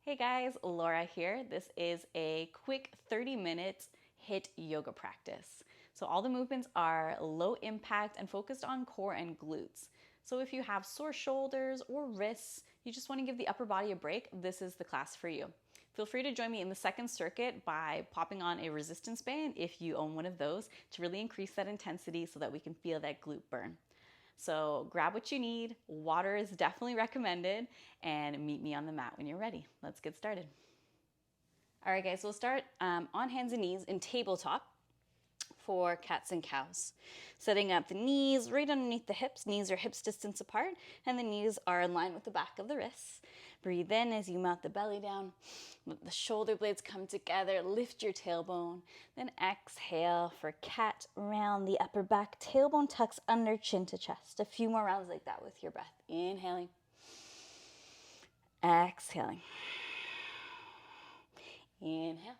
Hey guys, Laura here. This is a quick 30-minute HIIT yoga practice. So all the movements are low impact and focused on core and glutes. So if you have sore shoulders or wrists, you just want to give the upper body a break, this is the class for you. Feel free to join me in the second circuit by popping on a resistance band if you own one of those to really increase that intensity so that we can feel that glute burn. So grab what you need, water is definitely recommended, and meet me on the mat when you're ready. Let's get started. All right guys, we'll start on hands and knees in tabletop for cats and cows. Setting up the knees right underneath the hips. Knees are hips distance apart, and the knees are in line with the back of the wrists. Breathe in as you melt the belly down. Let the shoulder blades come together. Lift your tailbone. Then exhale for cat. Round the upper back. Tailbone tucks under, chin to chest. A few more rounds like that with your breath. Inhaling. Exhaling. Inhale.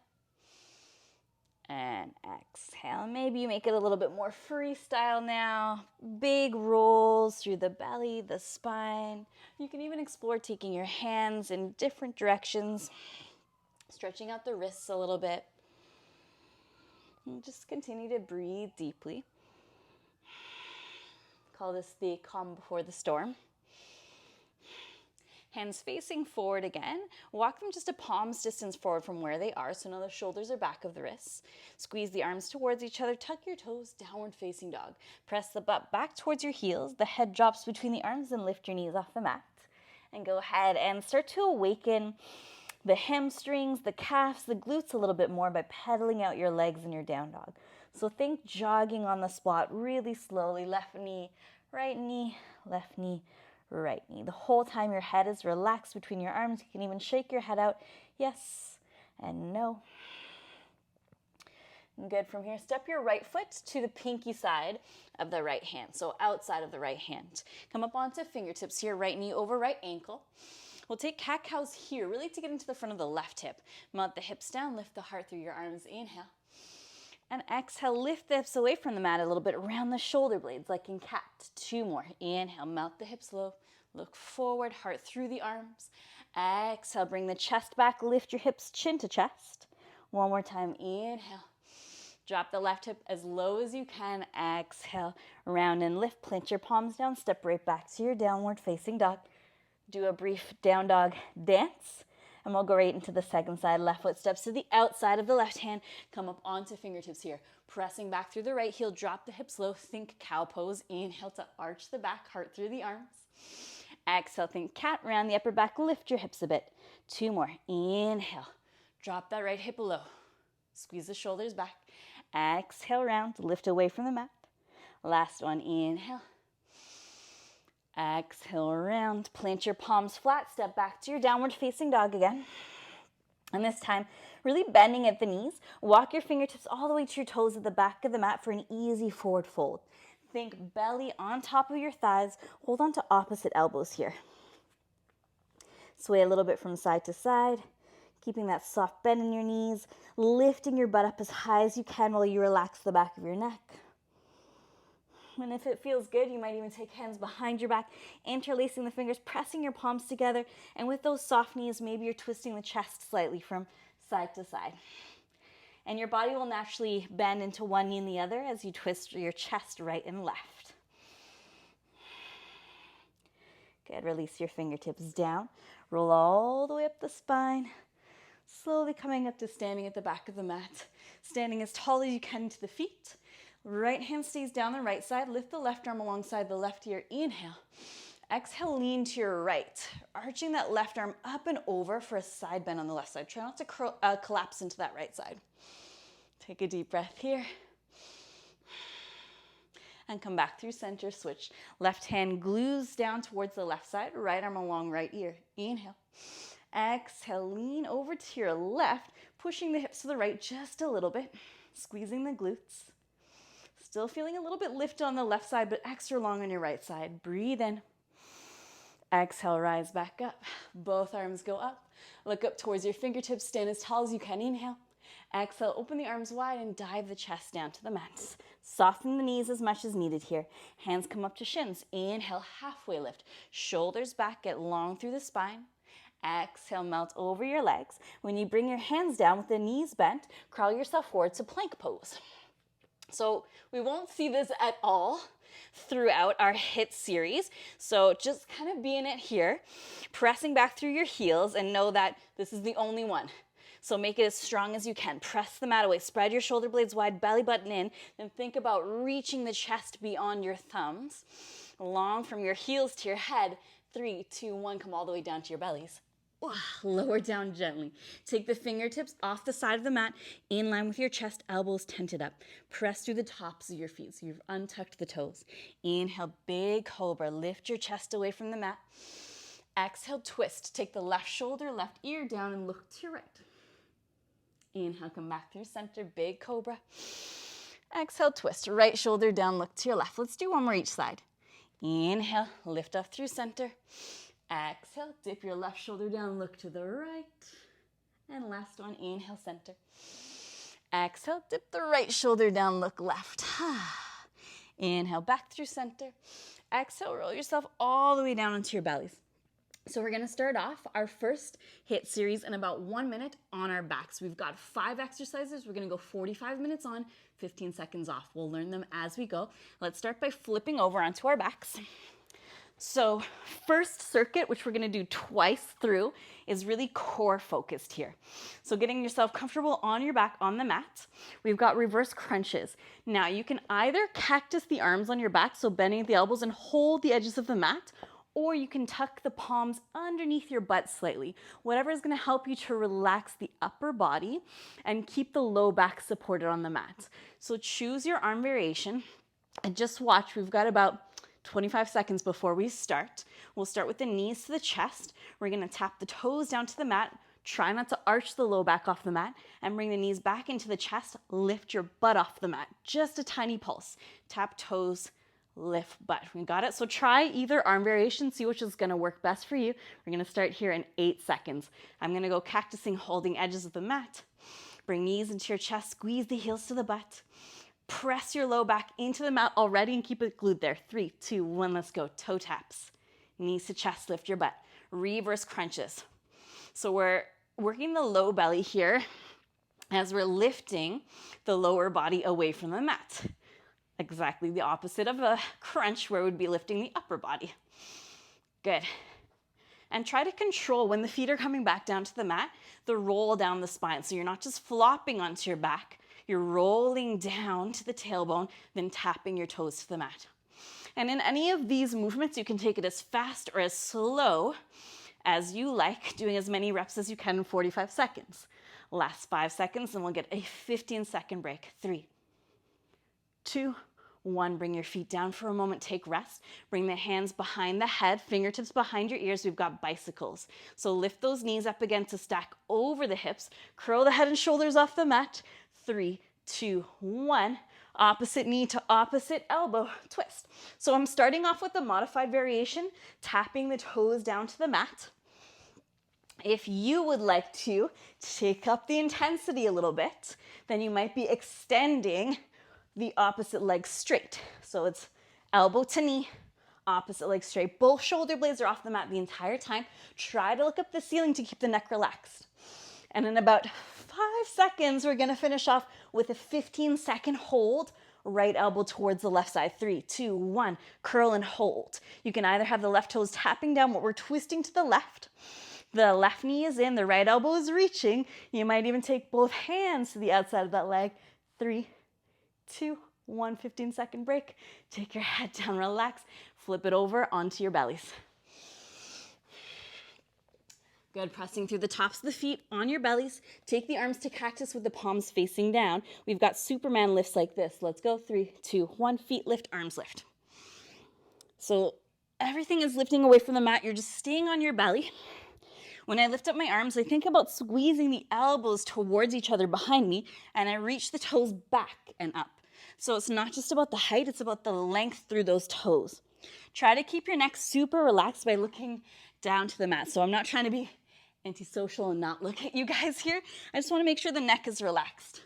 And exhale. Maybe you make it a little bit more freestyle now. Big rolls through the belly, the spine. You can even explore taking your hands in different directions, stretching out the wrists a little bit. And just continue to breathe deeply. Call this the calm before the storm. Hands facing forward again. Walk them just a palm's distance forward from where they are, so now the shoulders are back of the wrists. Squeeze the arms towards each other. Tuck your toes, downward facing dog. Press the butt back towards your heels. The head drops between the arms and lift your knees off the mat. And go ahead and start to awaken the hamstrings, the calves, the glutes a little bit more by pedaling out your legs in your down dog. So think jogging on the spot really slowly. Left knee, right knee, left knee, right knee. The whole time your head is relaxed between your arms. You can even shake your head out. Yes and no. Good. From here, step your right foot to the pinky side of the right hand. So outside of the right hand. Come up onto fingertips here, right knee over right ankle. We'll take cat-cows here, really to get into the front of the left hip. Melt the hips down, lift the heart through your arms. Inhale. And exhale, lift the hips away from the mat a little bit around the shoulder blades like in cat. Two more. Inhale, melt the hips low. Look forward, heart through the arms. Exhale, bring the chest back. Lift your hips chin to chest. One more time. Inhale. Drop the left hip as low as you can. Exhale, round and lift. Plant your palms down. Step right back to your downward facing dog. Do a brief down dog dance. And we'll go right into the second side. Left foot steps to the outside of the left hand. Come up onto fingertips here. Pressing back through the right heel. Drop the hips low. Think cow pose. Inhale to arch the back. Heart through the arms. Exhale. Think cat. Round the upper back. Lift your hips a bit. Two more. Inhale. Drop that right hip low. Squeeze the shoulders back. Exhale. Round. Lift away from the mat. Last one. Inhale. Exhale, round. Plant your palms flat. Step back to your downward facing dog again. And this time, really bending at the knees. Walk your fingertips all the way to your toes at the back of the mat for an easy forward fold. Think belly on top of your thighs. Hold on to opposite elbows here. Sway a little bit from side to side. Keeping that soft bend in your knees. Lifting your butt up as high as you can while you relax the back of your neck. And if it feels good, you might even take hands behind your back, interlacing the fingers, pressing your palms together. And with those soft knees, maybe you're twisting the chest slightly from side to side. And your body will naturally bend into one knee and the other as you twist your chest right and left. Good. Release your fingertips down. Roll all the way up the spine. Slowly coming up to standing at the back of the mat. Standing as tall as you can to the feet. Right hand stays down the right side. Lift the left arm alongside the left ear. Inhale. Exhale, lean to your right. Arching that left arm up and over for a side bend on the left side. Try not to collapse into that right side. Take a deep breath here. And come back through center. Switch. Left hand glues down towards the left side. Right arm along right ear. Inhale. Exhale, lean over to your left. Pushing the hips to the right just a little bit. Squeezing the glutes. Still feeling a little bit lift on the left side, but extra long on your right side. Breathe in. Exhale, rise back up. Both arms go up. Look up towards your fingertips. Stand as tall as you can. Inhale. Exhale, open the arms wide and dive the chest down to the mat. Soften the knees as much as needed here. Hands come up to shins. Inhale, halfway lift. Shoulders back, get long through the spine. Exhale, melt over your legs. When you bring your hands down with the knees bent, crawl yourself forward to plank pose. So we won't see this at all throughout our HIIT series. So just kind of be in it here, pressing back through your heels, and know that this is the only one. So make it as strong as you can. Press the mat away. Spread your shoulder blades wide, belly button in. Then think about reaching the chest beyond your thumbs. Long from your heels to your head. 3, 2, 1. Come all the way down to your bellies. Lower down gently. Take the fingertips off the side of the mat, in line with your chest, elbows tented up. Press through the tops of your feet so you've untucked the toes. Inhale, big cobra. Lift your chest away from the mat. Exhale, twist. Take the left shoulder, left ear down and look to your right. Inhale, come back through center, big cobra. Exhale, twist. Right shoulder down, look to your left. Let's do one more each side. Inhale, lift up through center. Exhale, dip your left shoulder down, look to the right. And last one, inhale, center. Exhale, dip the right shoulder down, look left. Inhale, back through center. Exhale, roll yourself all the way down into your bellies. So we're gonna start off our first HIIT series in about 1 minute on our backs. We've got 5 exercises. We're gonna go 45 minutes on, 15 seconds off. We'll learn them as we go. Let's start by flipping over onto our backs. So first circuit, which we're gonna do twice through, is really core focused here. So getting yourself comfortable on your back on the mat. We've got reverse crunches. Now you can either cactus the arms on your back, so bending at the elbows and hold the edges of the mat, or you can tuck the palms underneath your butt slightly. Whatever is gonna help you to relax the upper body and keep the low back supported on the mat. So choose your arm variation and just watch. We've got about 25 seconds before we start. We'll start with the knees to the chest. We're gonna tap the toes down to the mat. Try not to arch the low back off the mat and bring the knees back into the chest. Lift your butt off the mat. Just a tiny pulse. Tap toes, lift butt. We got it? So try either arm variation, see which is gonna work best for you. We're gonna start here in 8 seconds. I'm gonna go cactusing, holding edges of the mat. Bring knees into your chest, squeeze the heels to the butt. Press your low back into the mat already and keep it glued there. 3, 2, 1, let's go. Toe taps. Knees to chest, lift your butt. Reverse crunches. So we're working the low belly here as we're lifting the lower body away from the mat. Exactly the opposite of a crunch where we'd be lifting the upper body. Good. And try to control when the feet are coming back down to the mat, the roll down the spine. So you're not just flopping onto your back, you're rolling down to the tailbone, then tapping your toes to the mat. And in any of these movements, you can take it as fast or as slow as you like, doing as many reps as you can in 45 seconds. Last 5 seconds, and we'll get a 15-second break. 3, 2, 1. Bring your feet down for a moment, take rest. Bring the hands behind the head, fingertips behind your ears. We've got bicycles. So lift those knees up again to stack over the hips. Curl the head and shoulders off the mat. 3, 2, 1. Opposite knee to opposite elbow, twist. So I'm starting off with the modified variation, tapping the toes down to the mat. If you would like to take up the intensity a little bit, then you might be extending the opposite leg straight. So it's elbow to knee, opposite leg straight. Both shoulder blades are off the mat the entire time. Try to look up the ceiling to keep the neck relaxed. And in about 5 seconds, we're gonna finish off with a 15-second hold, right elbow towards the left side. 3, 2, 1, curl and hold. You can either have the left toes tapping down, what we're twisting to the left knee is in, the right elbow is reaching. You might even take both hands to the outside of that leg. 3, 2, 1, 15-second break. Take your head down, relax, flip it over onto your bellies. Good, pressing through the tops of the feet on your bellies. Take the arms to cactus with the palms facing down. We've got Superman lifts like this. Let's go. 3, 2, 1, feet lift, arms lift. So everything is lifting away from the mat. You're just staying on your belly. When I lift up my arms, I think about squeezing the elbows towards each other behind me, and I reach the toes back and up. So it's not just about the height, it's about the length through those toes. Try to keep your neck super relaxed by looking down to the mat. So I'm not trying to be antisocial and not look at you guys here. I just want to make sure the neck is relaxed.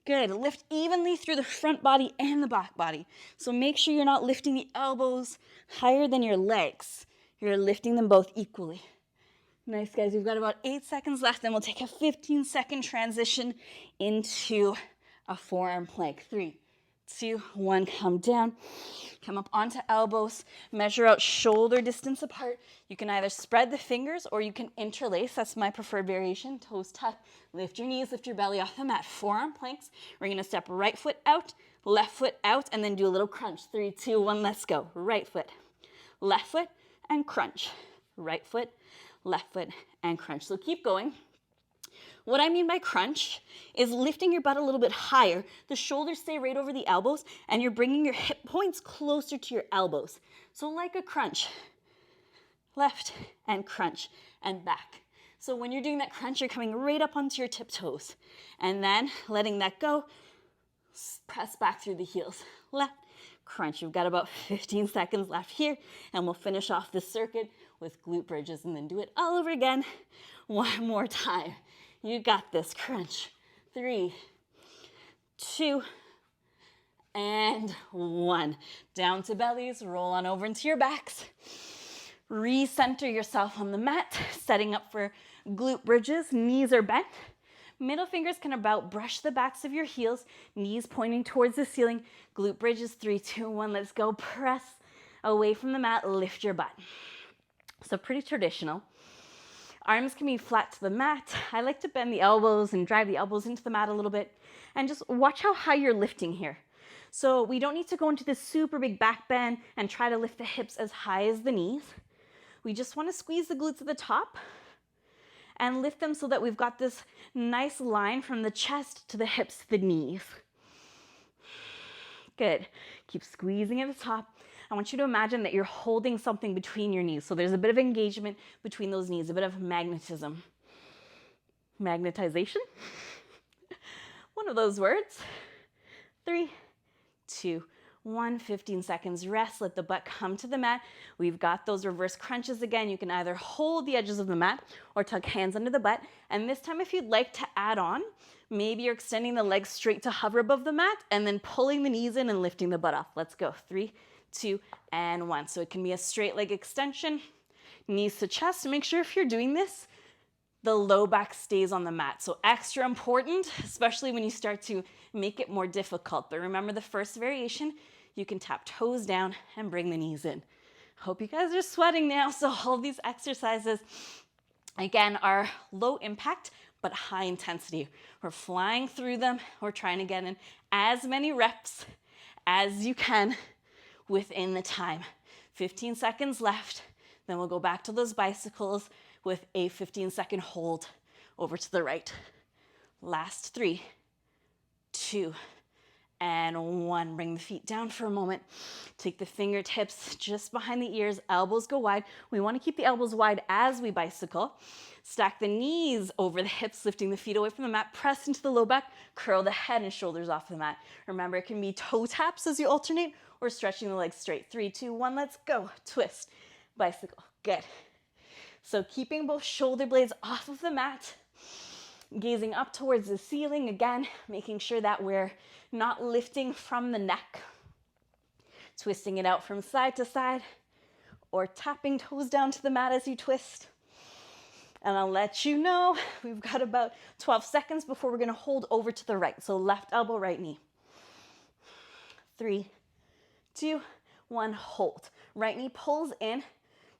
Good. Lift evenly through the front body and the back body. So make sure you're not lifting the elbows higher than your legs. You're lifting them both equally. Nice, guys. We've got about 8 seconds left, then we'll take a 15-second transition into a forearm plank. 3, 2, 1, come down. Come up onto elbows. Measure out shoulder distance apart. You can either spread the fingers or you can interlace. That's my preferred variation. Toes tuck. Lift your knees, lift your belly off the mat. Forearm planks. We're going to step right foot out, left foot out, and then do a little crunch. 3, 2, 1, let's go. Right foot, left foot, and crunch. Right foot, left foot, and crunch. So keep going. What I mean by crunch is lifting your butt a little bit higher. The shoulders stay right over the elbows, and you're bringing your hip points closer to your elbows. So like a crunch, left and crunch and back. So when you're doing that crunch, you're coming right up onto your tiptoes, and then letting that go, press back through the heels. Left, crunch. You've got about 15 seconds left here, and we'll finish off this circuit with glute bridges and then do it all over again one more time. You got this. Crunch. 3, 2, and 1. Down to bellies. Roll on over into your backs. Recenter yourself on the mat, setting up for glute bridges. Knees are bent. Middle fingers can about brush the backs of your heels. Knees pointing towards the ceiling. Glute bridges. 3, 2, 1. Let's go. Press away from the mat. Lift your butt. So pretty traditional. Arms can be flat to the mat. I like to bend the elbows and drive the elbows into the mat a little bit. And just watch how high you're lifting here. So we don't need to go into this super big back bend and try to lift the hips as high as the knees. We just want to squeeze the glutes at the top and lift them so that we've got this nice line from the chest to the hips to the knees. Good. Keep squeezing at the top. I want you to imagine that you're holding something between your knees. So there's a bit of engagement between those knees, a bit of magnetism. Magnetization? One of those words. 3, 2, 1. 15 seconds rest. Let the butt come to the mat. We've got those reverse crunches again. You can either hold the edges of the mat or tuck hands under the butt. And this time, if you'd like to add on, maybe you're extending the legs straight to hover above the mat and then pulling the knees in and lifting the butt off. Let's go. 3, 2, and 1. So it can be a straight leg extension, knees to chest. Make sure if you're doing this, the low back stays on the mat. So extra important, especially when you start to make it more difficult. But remember the first variation, you can tap toes down and bring the knees in. Hope you guys are sweating now. So all these exercises, again, are low impact, but high intensity. We're flying through them. We're trying to get in as many reps as you can within the time. 15 seconds left. Then we'll go back to those bicycles with a 15-second hold over to the right. Last 3, 2, and 1. Bring the feet down for a moment. Take the fingertips just behind the ears. Elbows go wide. We want to keep the elbows wide as we bicycle. Stack the knees over the hips, lifting the feet away from the mat. Press into the low back. Curl the head and shoulders off the mat. Remember, it can be toe taps as you alternate or stretching the legs straight. 3, 2, 1. Let's go. Twist. Bicycle. Good. So keeping both shoulder blades off of the mat, gazing up towards the ceiling, again, making sure that we're not lifting from the neck, twisting it out from side to side, or tapping toes down to the mat as you twist. And I'll let you know, we've got about 12 seconds before we're gonna hold over to the right. So left elbow, right knee. 3, 2, 1, hold. Right knee pulls in.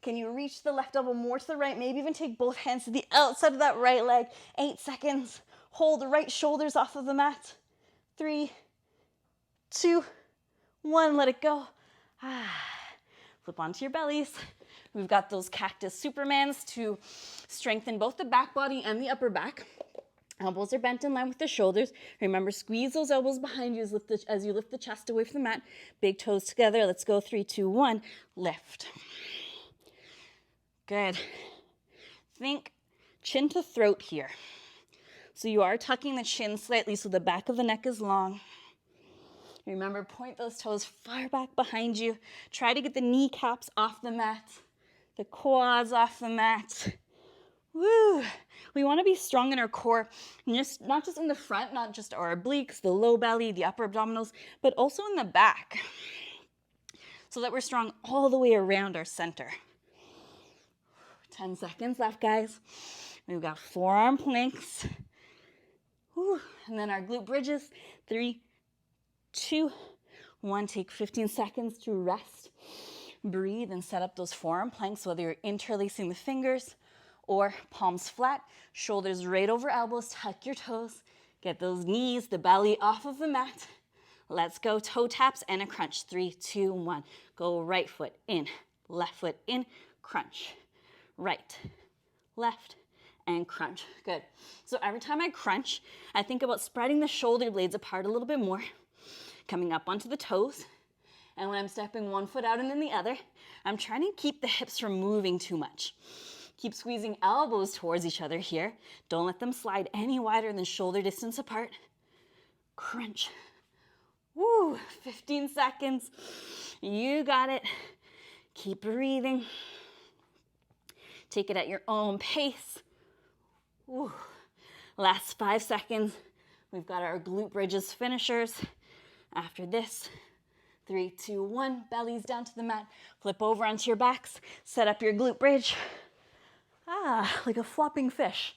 Can you reach the left elbow more to the right? Maybe even take both hands to the outside of that right leg. 8 seconds. Hold the right shoulders off of the mat. 3, 2, 1. Let it go. Flip onto your bellies. We've got those cactus supermans to strengthen both the back body and the upper back. Elbows are bent in line with the shoulders. Remember, squeeze those elbows behind you as you lift the chest away from the mat. Big toes together. Let's go. 3, 2, 1. Lift. Good. Think chin to throat here. So you are tucking the chin slightly so the back of the neck is long. Remember, point those toes far back behind you. Try to get the kneecaps off the mat, the quads off the mat. Woo! We want to be strong in our core, not just in the front, not just our obliques, the low belly, the upper abdominals, but also in the back, so that we're strong all the way around our center. 10 seconds left, guys. We've got forearm planks. Whew. And then our glute bridges. 3, 2, 1. Take 15 seconds to rest. Breathe and set up those forearm planks, whether you're interlacing the fingers or palms flat, shoulders right over elbows, tuck your toes, get those knees, the belly off of the mat. Let's go, toe taps and a crunch. 3, 2, 1. Go right foot in, left foot in, crunch. Right, left, and crunch. Good. So every time I crunch, I think about spreading the shoulder blades apart a little bit more, coming up onto the toes. And when I'm stepping one foot out and then the other, I'm trying to keep the hips from moving too much. Keep squeezing elbows towards each other here. Don't let them slide any wider than shoulder distance apart. Crunch. Woo, 15 seconds. You got it. Keep breathing. Take it at your own pace. Woo. Last 5 seconds. We've got our glute bridges finishers. After this, 3, 2, 1, bellies down to the mat. Flip over onto your backs. Set up your glute bridge. Like a flopping fish.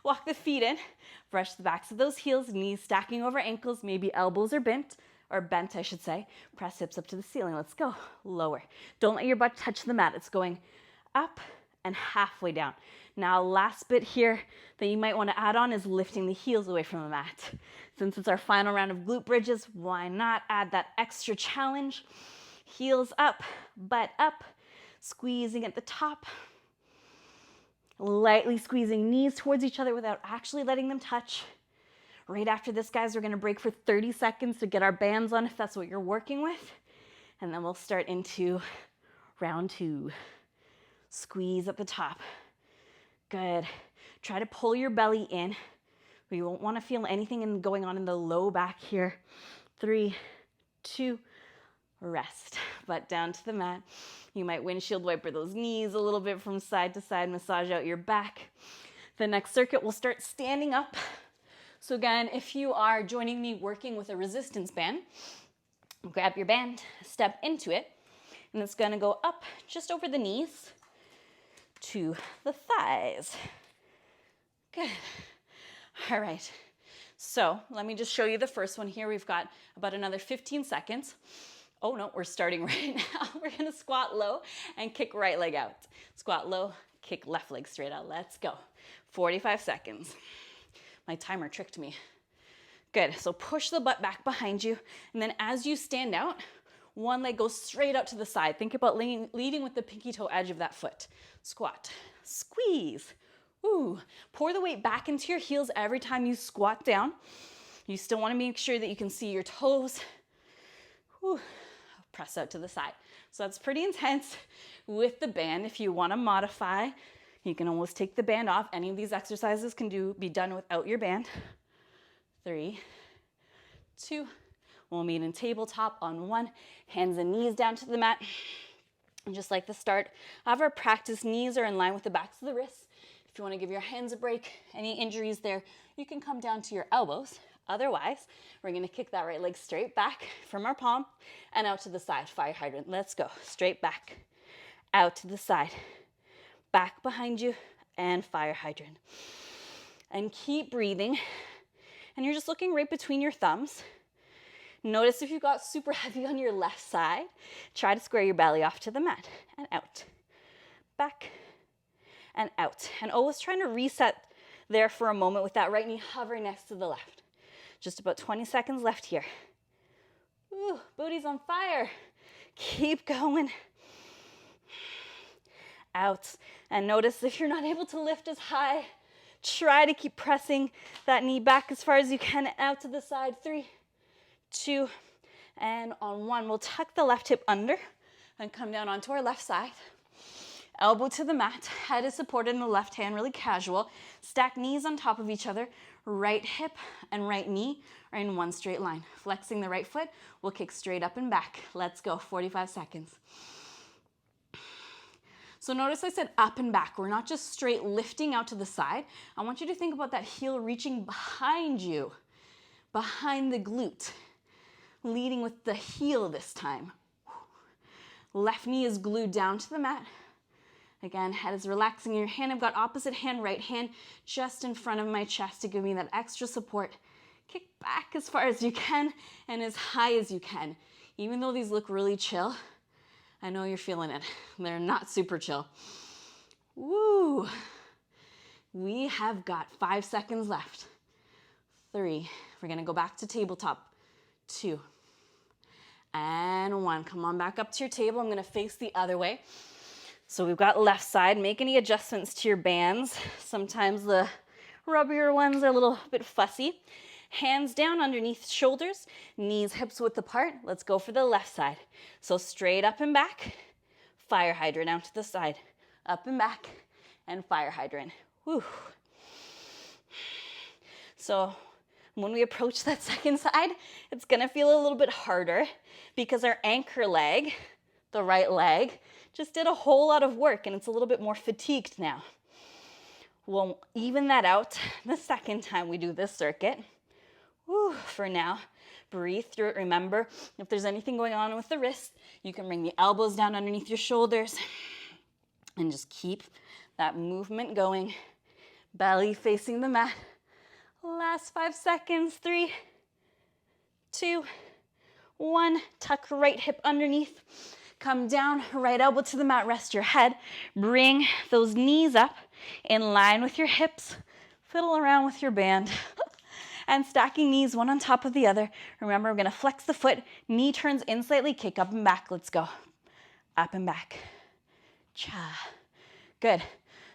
Walk the feet in. Brush the backs of those heels, knees stacking over ankles, maybe elbows are bent, I should say. Press hips up to the ceiling. Let's go. Lower. Don't let your butt touch the mat. It's going up and halfway down. Now, last bit here that you might want to add on is lifting the heels away from the mat. Since it's our final round of glute bridges, why not add that extra challenge? Heels up, butt up, squeezing at the top. Lightly squeezing knees towards each other without actually letting them touch. Right after this, guys, we're going to break for 30 seconds to get our bands on if that's what you're working with. And then we'll start into round 2. Squeeze at the top. Good. Try to pull your belly in. We won't want to feel anything going on in the low back here. 3, 2, rest. Butt down to the mat. You might windshield wiper those knees a little bit from side to side, massage out your back. The next circuit will start standing up. So again, if you are joining me working with a resistance band, grab your band, step into it, and it's gonna go up just over the knees to the thighs. Good. All right. So let me just show you the first one here. We've got about another 15 seconds. Oh no, we're starting right now. We're gonna squat low and kick right leg out. Squat low, kick left leg straight out. Let's go. 45 seconds. My timer tricked me. Good, so push the butt back behind you. And then as you stand out, one leg goes straight out to the side. Think about leading with the pinky toe edge of that foot. Squat, squeeze. Ooh, pour the weight back into your heels every time you squat down. You still wanna make sure that you can see your toes. Ooh. Press out to the side. So that's pretty intense with the band. If you want to modify, you can almost take the band off. Any of these exercises can be done without your band. 3, 2, we'll meet in tabletop on 1. Hands and knees down to the mat. And just like the start of our practice, knees are in line with the backs of the wrists. If you want to give your hands a break, any injuries there, you can come down to your elbows. Otherwise, we're going to kick that right leg straight back from our palm and out to the side. Fire hydrant. Let's go. Straight back, out to the side, back behind you, and fire hydrant. And keep breathing. And you're just looking right between your thumbs. Notice if you've got super heavy on your left side, try to square your belly off to the mat and out, back, and out. And always trying to reset there for a moment with that right knee hovering next to the left. Just about 20 seconds left here. Ooh, booty's on fire. Keep going. Out. And notice if you're not able to lift as high, try to keep pressing that knee back as far as you can, out to the side. 3, 2, and on 1. We'll tuck the left hip under and come down onto our left side. Elbow to the mat, head is supported in the left hand, really casual. Stack knees on top of each other. Right hip and right knee are in one straight line. Flexing the right foot, we'll kick straight up and back. Let's go, 45 seconds. So notice I said up and back. We're not just straight lifting out to the side. I want you to think about that heel reaching behind you, behind the glute, leading with the heel this time. Left knee is glued down to the mat. Again, head is relaxing in your hand. I've got opposite hand, right hand, just in front of my chest to give me that extra support. Kick back as far as you can and as high as you can. Even though these look really chill, I know you're feeling it. They're not super chill. Woo! We have got 5 seconds left. 3. We're gonna go back to tabletop. 2. And 1. Come on back up to your table. I'm gonna face the other way. So we've got left side. Make any adjustments to your bands. Sometimes the rubbier ones are a little bit fussy. Hands down underneath shoulders, knees, hips width apart. Let's go for the left side. So straight up and back, fire hydrant out to the side. Up and back, and fire hydrant. Whew. So when we approach that second side, it's gonna feel a little bit harder because our anchor leg, the right leg, just did a whole lot of work and it's a little bit more fatigued now. We'll even that out the second time we do this circuit. Whew, for now, breathe through it. Remember, if there's anything going on with the wrist, you can bring the elbows down underneath your shoulders and just keep that movement going. Belly facing the mat. Last 5 seconds. 3, 2, 1. Tuck right hip underneath. Come down, right elbow to the mat, rest your head. Bring those knees up in line with your hips. Fiddle around with your band. And stacking knees one on top of the other. Remember, we're gonna flex the foot, knee turns in slightly, kick up and back. Let's go. Up and back. Cha. Good.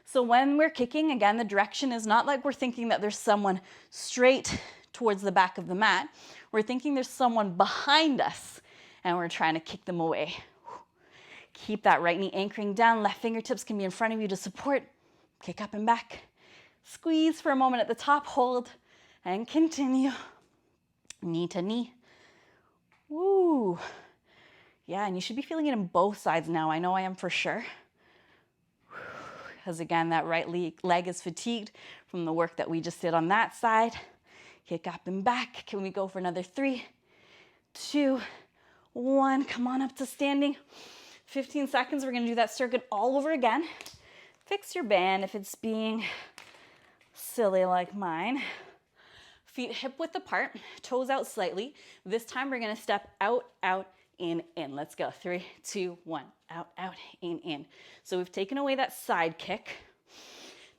So when we're kicking, again, the direction is not like we're thinking that there's someone straight towards the back of the mat. We're thinking there's someone behind us and we're trying to kick them away. Keep that right knee anchoring down. Left fingertips can be in front of you to support. Kick up and back. Squeeze for a moment at the top, hold, and continue. Knee to knee. Woo. Yeah, and you should be feeling it in both sides now. I know I am for sure. Because again, that right leg is fatigued from the work that we just did on that side. Kick up and back. Can we go for another 3, 2, 1. Come on up to standing. 15 seconds. We're going to do that circuit all over again. Fix your band if it's being silly like mine. Feet hip width apart, toes out slightly. This time we're going to step out, out, in, in. Let's go. 3, 2, 1. Out, out, in, in. So we've taken away that side kick.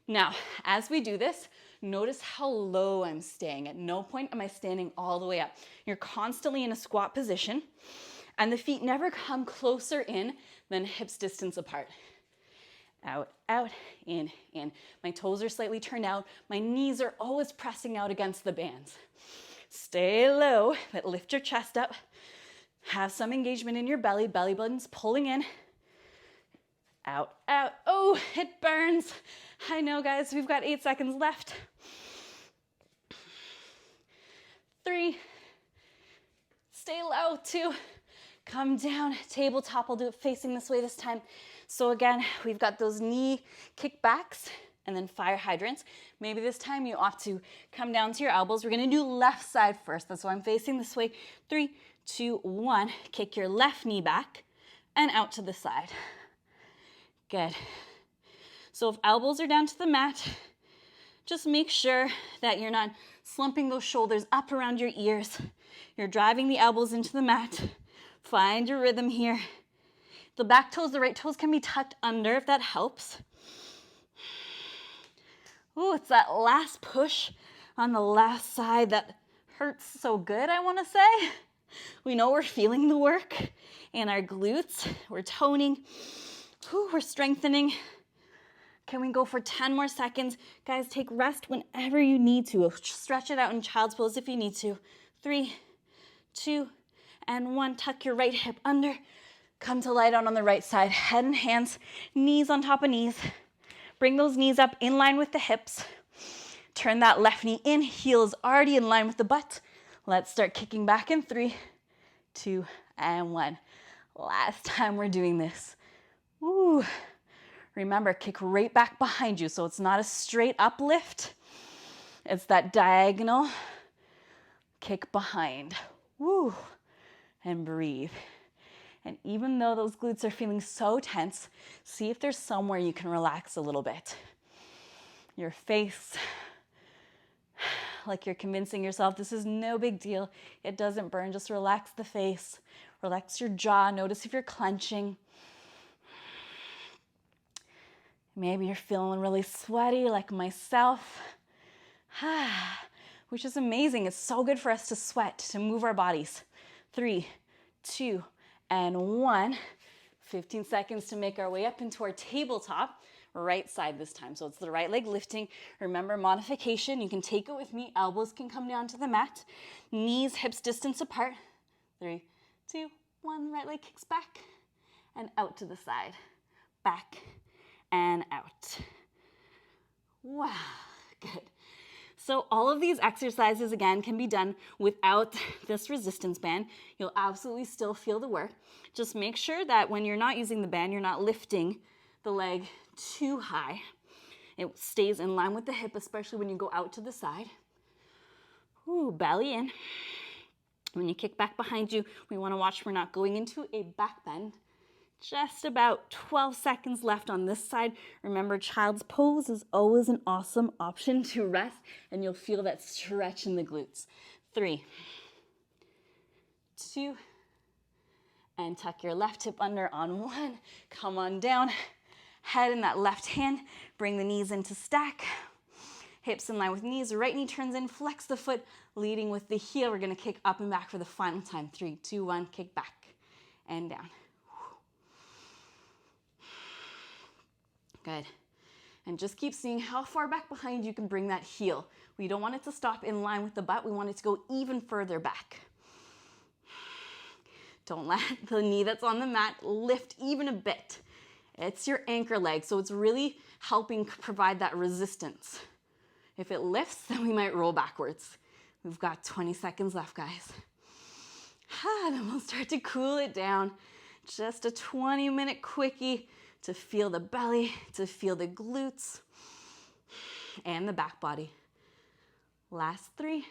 Now, as we do this, notice how low I'm staying. At no point am I standing all the way up. You're constantly in a squat position, and the feet never come closer in than hips distance apart. Out, out, in, in. My toes are slightly turned out. My knees are always pressing out against the bands. Stay low, but lift your chest up. Have some engagement in your belly. Belly button's pulling in. Out, out. Oh, it burns. I know, guys. We've got 8 seconds left. 3. Stay low. 2. Come down. Tabletop. I'll do it facing this way this time. So again, we've got those knee kickbacks and then fire hydrants. Maybe this time you opt to come down to your elbows. We're going to do left side first. That's why I'm facing this way. 3, 2, 1. Kick your left knee back and out to the side. Good. So if elbows are down to the mat, just make sure that you're not slumping those shoulders up around your ears. You're driving the elbows into the mat. Find your rhythm here. The back toes, the right toes can be tucked under if that helps. Ooh, it's that last push on the last side that hurts so good, I want to say. We know we're feeling the work in our glutes. We're toning. Ooh, we're strengthening. Can we go for 10 more seconds? Guys, take rest whenever you need to. Stretch it out in child's pose if you need to. 3, 2, and 1. Tuck your right hip under. Come to lie down on the right side. Head and hands, knees on top of knees. Bring those knees up in line with the hips. Turn that left knee in. Heel is already in line with the butt. Let's start kicking back in 3, 2, and 1. Last time we're doing this. Woo. Remember, kick right back behind you. So it's not a straight uplift. It's that diagonal kick behind. Woo. And breathe. And even though those glutes are feeling so tense, see if there's somewhere you can relax a little bit. Your face, like you're convincing yourself this is no big deal. It doesn't burn. Just relax the face. Relax your jaw. Notice if you're clenching. Maybe you're feeling really sweaty like myself, which is amazing. It's so good for us to sweat, to move our bodies. 3, 2, and 1. 15 seconds to make our way up into our tabletop. Right side this time. So it's the right leg lifting. Remember, modification. You can take it with me. Elbows can come down to the mat. Knees, hips distance apart. 3, 2, 1. Right leg kicks back and out to the side. Back and out. Wow, good. So all of these exercises, again, can be done without this resistance band. You'll absolutely still feel the work. Just make sure that when you're not using the band, you're not lifting the leg too high. It stays in line with the hip, especially when you go out to the side. Ooh, belly in. When you kick back behind you, we want to watch we're not going into a back bend. Just about 12 seconds left on this side. Remember, child's pose is always an awesome option to rest, and you'll feel that stretch in the glutes. 3, 2, and tuck your left hip under on 1. Come on down. Head in that left hand. Bring the knees into stack. Hips in line with knees. Right knee turns in. Flex the foot, leading with the heel. We're going to kick up and back for the final time. 3, 2, 1. Kick back and down. Good. And just keep seeing how far back behind you can bring that heel. We don't want it to stop in line with the butt. We want it to go even further back. Don't let the knee that's on the mat lift even a bit. It's your anchor leg, so it's really helping provide that resistance. If it lifts, then we might roll backwards. We've got 20 seconds left, guys. Then we'll start to cool it down. Just a 20-minute quickie to feel the belly, to feel the glutes, and the back body. Last 3,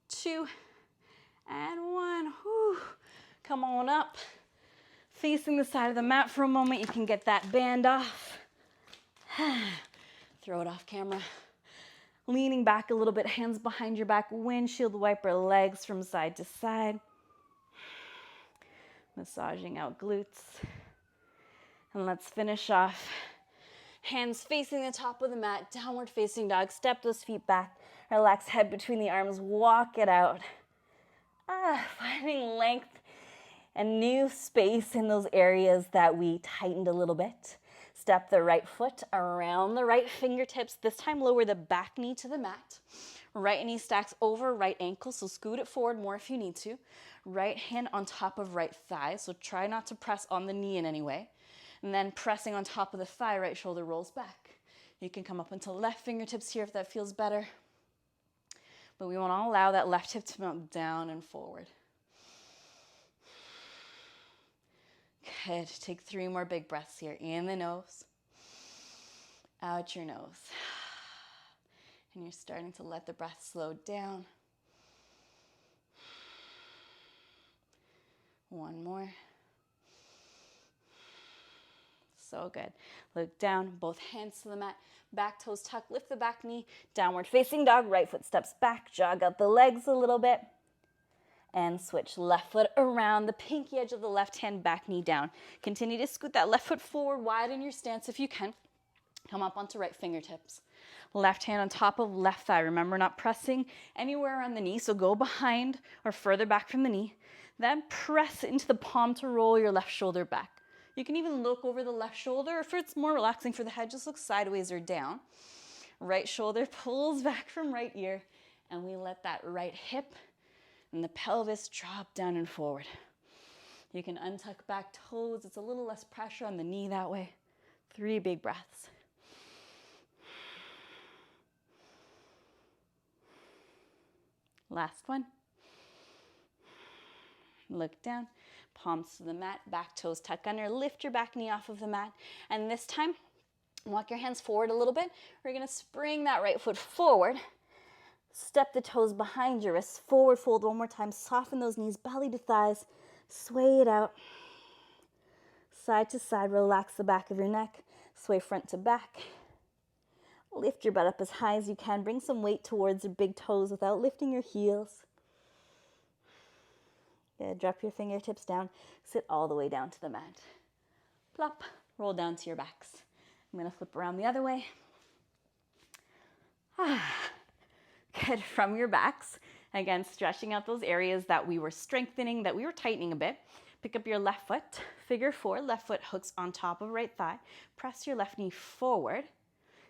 2, and 1. Whew. Come on up. Facing the side of the mat for a moment. You can get that band off. Throw it off camera. Leaning back a little bit, hands behind your back, windshield wiper legs from side to side. Massaging out glutes. And let's finish off. Hands facing the top of the mat, downward facing dog. Step those feet back. Relax head between the arms, walk it out. Finding length and new space in those areas that we tightened a little bit. Step the right foot around the right fingertips. This time lower the back knee to the mat. Right knee stacks over right ankle, so scoot it forward more if you need to. Right hand on top of right thigh, so try not to press on the knee in any way. And then pressing on top of the thigh, right shoulder rolls back. You can come up into left fingertips here if that feels better. But we want to allow that left hip to melt down and forward. Good. Take 3 more big breaths here. In the nose, out your nose. And you're starting to let the breath slow down. 1 more. So good. Look down, both hands to the mat, back toes tuck, lift the back knee, downward facing dog, right foot steps back, jog out the legs a little bit, and switch left foot around the pinky edge of the left hand, back knee down. Continue to scoot that left foot forward, widen your stance if you can. Come up onto right fingertips. Left hand on top of left thigh. Remember, not pressing anywhere on the knee, so go behind or further back from the knee. Then press into the palm to roll your left shoulder back. You can even look over the left shoulder. If it's more relaxing for the head, just look sideways or down. Right shoulder pulls back from right ear, and we let that right hip and the pelvis drop down and forward. You can untuck back toes. It's a little less pressure on the knee that way. 3 big breaths. Last one. Look down. Palms to the mat, back toes tuck under, lift your back knee off of the mat. And this time, walk your hands forward a little bit. We're gonna spring that right foot forward. Step the toes behind your wrists, forward fold 1 more time. Soften those knees, belly to thighs. Sway it out. Side to side, relax the back of your neck. Sway front to back. Lift your butt up as high as you can. Bring some weight towards your big toes without lifting your heels. Good. Drop your fingertips down. Sit all the way down to the mat. Plop. Roll down to your backs. I'm going to flip around the other way. Good. From your backs, again, stretching out those areas that we were strengthening, that we were tightening a bit. Pick up your left foot. Figure 4. Left foot hooks on top of right thigh. Press your left knee forward.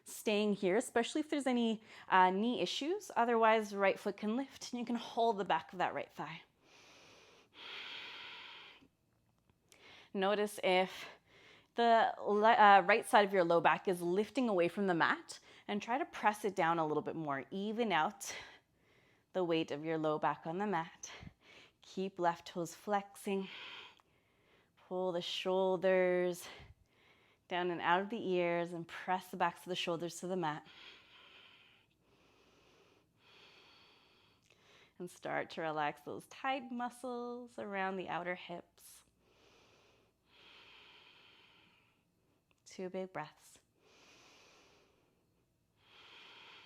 Staying here, especially if there's any knee issues. Otherwise, right foot can lift and you can hold the back of that right thigh. Notice if the right side of your low back is lifting away from the mat, and try to press it down a little bit more. Even out the weight of your low back on the mat. Keep left toes flexing. Pull the shoulders down and out of the ears and press the backs of the shoulders to the mat. And start to relax those tight muscles around the outer hips. 2 big breaths.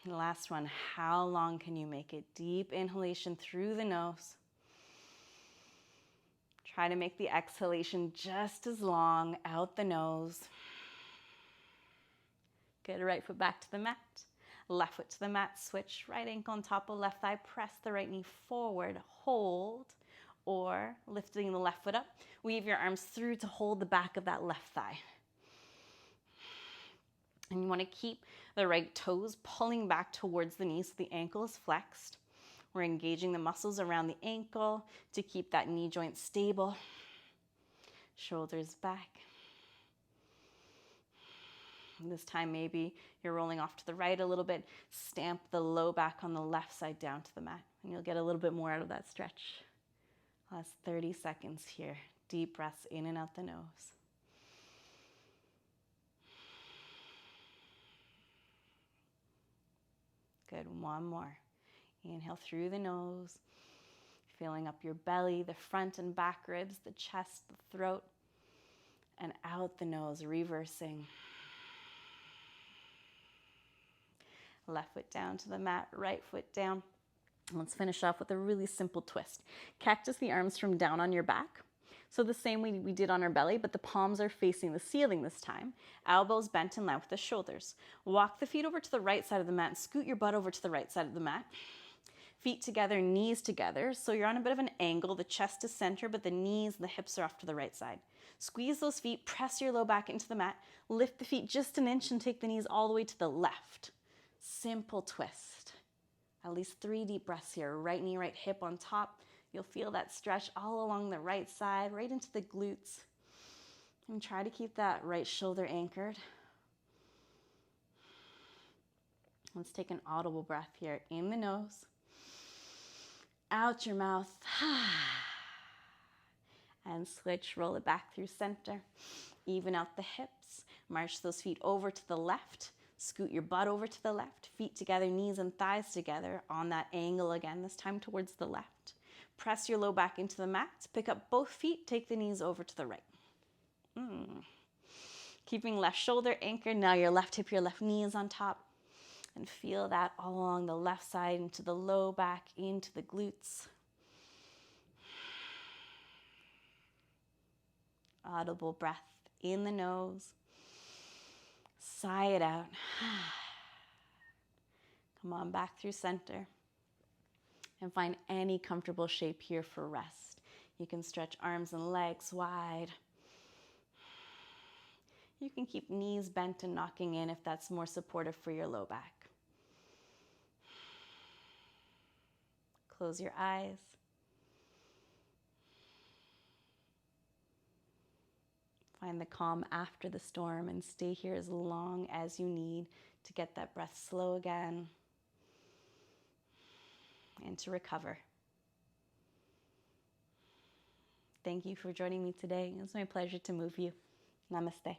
And last one, how long can you make it? Deep inhalation through the nose. Try to make the exhalation just as long out the nose. Good, right foot back to the mat. Left foot to the mat, switch. Right ankle on top of left thigh. Press the right knee forward, hold, or lifting the left foot up. Weave your arms through to hold the back of that left thigh. And you want to keep the right toes pulling back towards the knee so the ankle is flexed. We're engaging the muscles around the ankle to keep that knee joint stable. Shoulders back. And this time maybe you're rolling off to the right a little bit. Stamp the low back on the left side down to the mat. And you'll get a little bit more out of that stretch. Last 30 seconds here. Deep breaths in and out the nose. Good, one more. Inhale through the nose, filling up your belly, the front and back ribs, the chest, the throat, and out the nose, reversing. Left foot down to the mat, right foot down. Let's finish off with a really simple twist. Cactus the arms from down on your back. So the same way we did on our belly, but the palms are facing the ceiling this time. Elbows bent in line with the shoulders. Walk the feet over to the right side of the mat and scoot your butt over to the right side of the mat. Feet together, knees together. So you're on a bit of an angle. The chest is center, but the knees and the hips are off to the right side. Squeeze those feet, press your low back into the mat. Lift the feet just an inch and take the knees all the way to the left. Simple twist. At least 3 deep breaths here. Right knee, right hip on top. You'll feel that stretch all along the right side, right into the glutes. And try to keep that right shoulder anchored. Let's take an audible breath here. In the nose. Out your mouth. And switch, roll it back through center. Even out the hips. March those feet over to the left. Scoot your butt over to the left. Feet together, knees and thighs together on that angle again, this time towards the left. Press your low back into the mat. Pick up both feet. Take the knees over to the right. Keeping left shoulder anchored. Now your left hip, your left knee is on top. And feel that all along the left side into the low back, into the glutes. Audible breath in the nose. Sigh it out. Come on back through center. And find any comfortable shape here for rest. You can stretch arms and legs wide. You can keep knees bent and knocking in if that's more supportive for your low back. Close your eyes. Find the calm after the storm and stay here as long as you need to get that breath slow again and to recover. Thank you for joining me today. It was my pleasure to move you. Namaste.